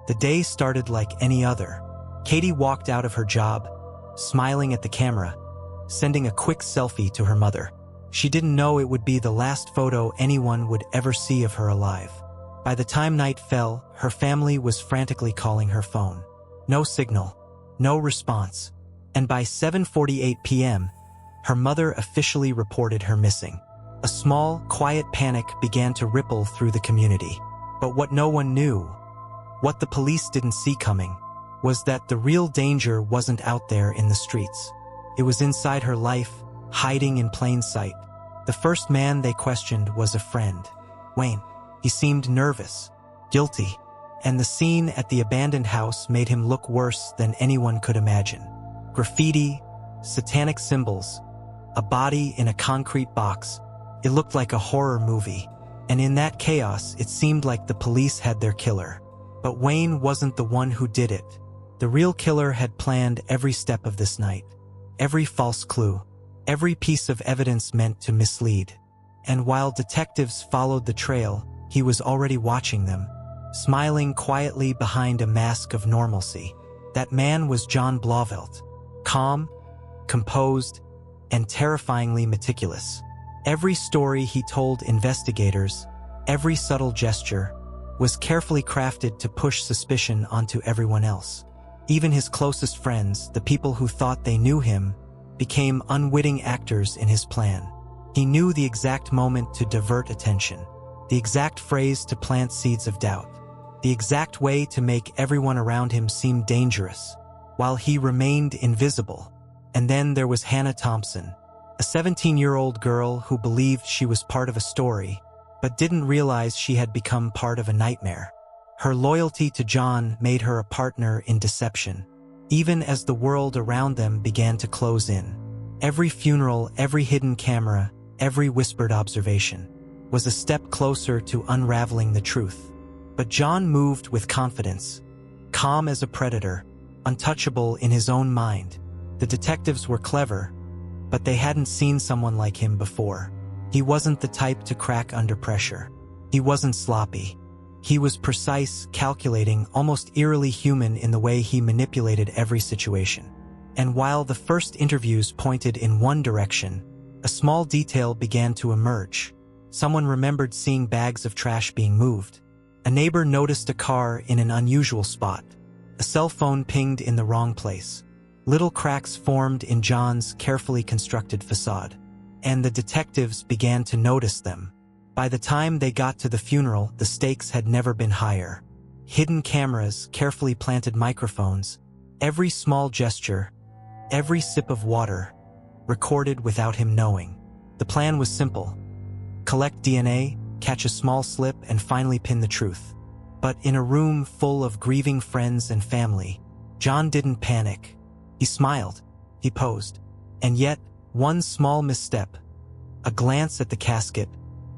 The day started like any other. Katie walked out of her job, smiling at the camera, sending a quick selfie to her mother. She didn't know it would be the last photo anyone would ever see of her alive. By the time night fell, her family was frantically calling her phone. No signal, no response. And by 7:48 p.m., her mother officially reported her missing. A small, quiet panic began to ripple through the community. But what no one knew, what the police didn't see coming, was that the real danger wasn't out there in the streets. It was inside her life, hiding in plain sight. The first man they questioned was a friend, Wayne. He seemed nervous, guilty, and the scene at the abandoned house made him look worse than anyone could imagine. Graffiti, satanic symbols, a body in a concrete box. It looked like a horror movie, and in that chaos it seemed like the police had their killer. But Wayne wasn't the one who did it. The real killer had planned every step of this night, every false clue, every piece of evidence meant to mislead. And while detectives followed the trail, he was already watching them, smiling quietly behind a mask of normalcy. That man was John Blauvelt, calm, composed, and terrifyingly meticulous. Every story he told investigators, every subtle gesture, was carefully crafted to push suspicion onto everyone else. Even his closest friends, the people who thought they knew him, became unwitting actors in his plan. He knew the exact moment to divert attention, the exact phrase to plant seeds of doubt, the exact way to make everyone around him seem dangerous, while he remained invisible. And then there was Hannah Thompson, a 17-year-old girl who believed she was part of a story, but didn't realize she had become part of a nightmare. Her loyalty to John made her a partner in deception, even as the world around them began to close in. Every funeral, every hidden camera, every whispered observation was a step closer to unraveling the truth. But John moved with confidence, calm as a predator, untouchable in his own mind. The detectives were clever, but they hadn't seen someone like him before. He wasn't the type to crack under pressure. He wasn't sloppy. He was precise, calculating, almost eerily human in the way he manipulated every situation. And while the first interviews pointed in one direction, a small detail began to emerge. Someone remembered seeing bags of trash being moved. A neighbor noticed a car in an unusual spot. A cell phone pinged in the wrong place. Little cracks formed in John's carefully constructed facade, and the detectives began to notice them. By the time they got to the funeral, the stakes had never been higher. Hidden cameras, carefully planted microphones, every small gesture, every sip of water, recorded without him knowing. The plan was simple: collect DNA, catch a small slip, and finally pin the truth. But in a room full of grieving friends and family, John didn't panic. He smiled, he posed, and yet, one small misstep, a glance at the casket,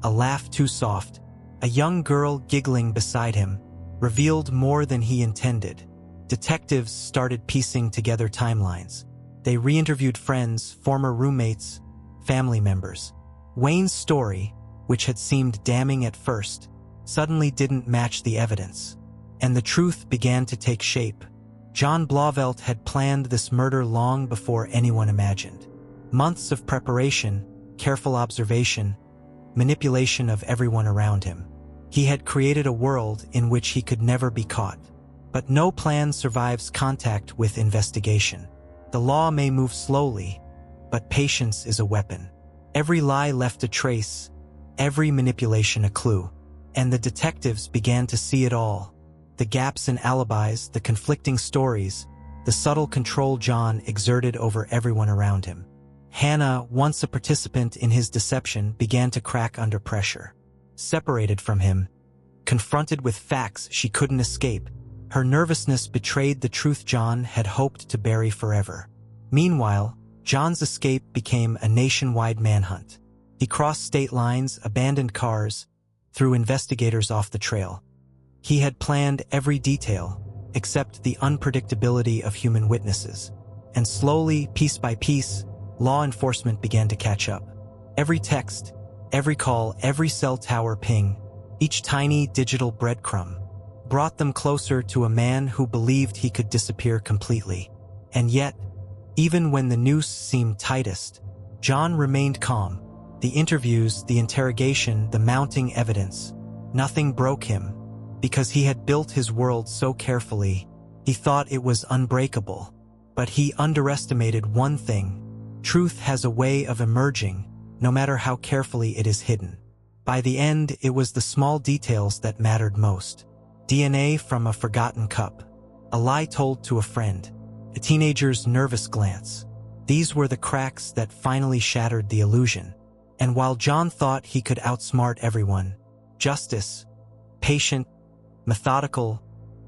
a laugh too soft, a young girl giggling beside him, revealed more than he intended. Detectives started piecing together timelines. They re-interviewed friends, former roommates, family members. Wayne's story, which had seemed damning at first, suddenly didn't match the evidence, and the truth began to take shape. John Blauvelt had planned this murder long before anyone imagined. Months of preparation, careful observation, manipulation of everyone around him. He had created a world in which he could never be caught. But no plan survives contact with investigation. The law may move slowly, but patience is a weapon. Every lie left a trace, every manipulation a clue. And the detectives began to see it all. The gaps in alibis, the conflicting stories, the subtle control John exerted over everyone around him. Hannah, once a participant in his deception, began to crack under pressure. Separated from him, confronted with facts she couldn't escape, her nervousness betrayed the truth John had hoped to bury forever. Meanwhile, John's escape became a nationwide manhunt. He crossed state lines, abandoned cars, threw investigators off the trail. He had planned every detail, except the unpredictability of human witnesses. And slowly, piece by piece, law enforcement began to catch up. Every text, every call, every cell tower ping, each tiny digital breadcrumb brought them closer to a man who believed he could disappear completely. And yet, even when the noose seemed tightest, John remained calm. The interviews, the interrogation, the mounting evidence, nothing broke him. Because he had built his world so carefully, he thought it was unbreakable. But he underestimated one thing: truth has a way of emerging, no matter how carefully it is hidden. By the end, it was the small details that mattered most. DNA from a forgotten cup, a lie told to a friend, a teenager's nervous glance. These were the cracks that finally shattered the illusion. And while John thought he could outsmart everyone, justice, patient, methodical,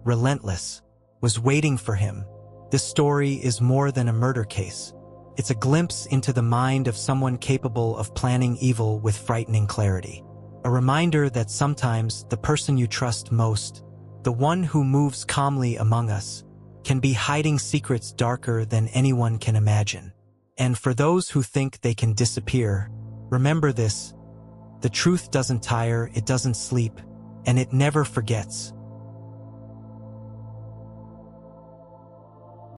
relentless, was waiting for him. This story is more than a murder case. It's a glimpse into the mind of someone capable of planning evil with frightening clarity. A reminder that sometimes the person you trust most, the one who moves calmly among us, can be hiding secrets darker than anyone can imagine. And for those who think they can disappear, remember this: the truth doesn't tire, it doesn't sleep, and it never forgets.